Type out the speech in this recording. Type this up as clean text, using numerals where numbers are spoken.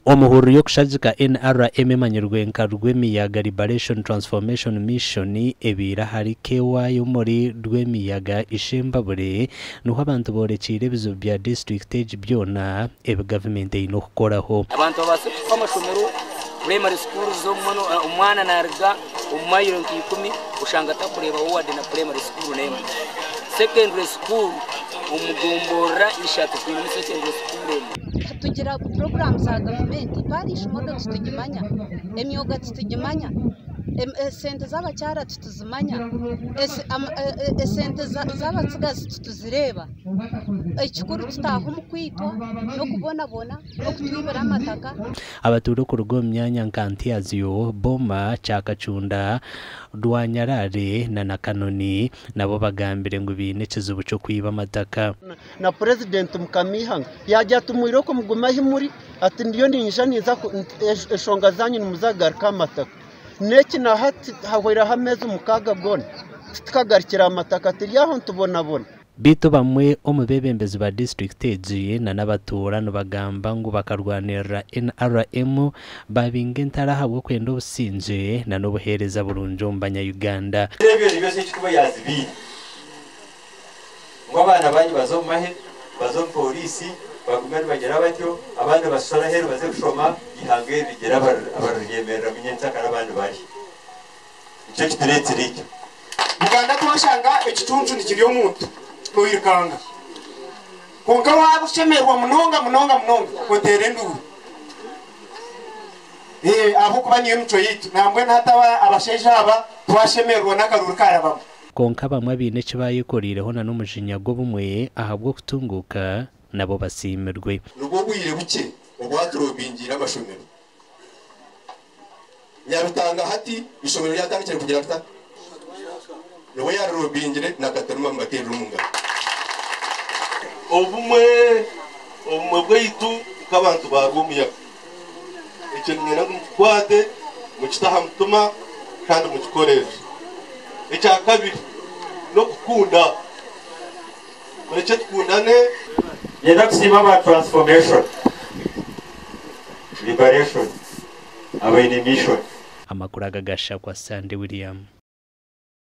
Omuhuru yo kushajika NRM manyurwenka rw'emiyaga Liberation Transformation Mission ebira hari kewayo muri rw'emiyaga ishembabure nuho abantu borekire bizo bya district age byona ebe government ino kukoraho abantu babasifika amashomero primary school zo umwana narga umayiro 10 ushanga takureba ward na primary school name secondary school umugombora ishatu ku secondary school tugira program za government parish model tutugimanya emyoga tutugimanya sente z'abacyara tutuzimanya sente z'abatsigazi tutuzireba ikikuru tutaho mu kwito no kubonabona no kutwibera amataka abaturo ku rugo myanya nkantiaziyo boma cyakacunda Rwanyarare na Nakanoni nabo bagambire ngo bineceze ubuco kwiba amataka na president Mukamihanga yajya tumwiro ko mugumahi muri ati ndiyo ninjaniza eshonga zanyu muzagarika amataka neki na hati hahwera hameze umukaga gone tukagarikira amataka tiriyaho ntubonabona Bito bamwe omubebembezi ba district age na n'abaturano bagamba ngo bakarwanira NRM babinge ntarahabwo kwenda ubusinje na n'ubuhereza burunjo mbanya Uganda Rebyo byose kikuba yazibiri ngo abana banyu bazomahe bazo polisi bagumana bagera batyo abana basora hero baze gushoma gihange bigera abaryemerera binyentaka n'abandi bari icyo kituretse ricyo Uganda twashanga ikituncu nikiriyo muntu Kuyikanga konka wabo shemerwa munonga kotere nduru aho kubanye umuco yitu nambwe nataba abasheja aba twashemerwa nakaruru karaba konka bamwe binece bayikorireho na n'umujinya go bumwe ahabwo kutunguka nabo basimirwe rugo bwire buke ubwaturobingira abashomero nyarutanga hati ishomero ryatangikira kugira ata no yarobingire nakataruma mbatera umunga obumwe bwaitu kabantu bagumiya icyo nyina kwate mukitaha mutuma kandi mukikoreje icya kabiri no kukunda mureke tukundane yenda kusima ba transformation liberation aba in mission amakuru agagasha kwa Sandy William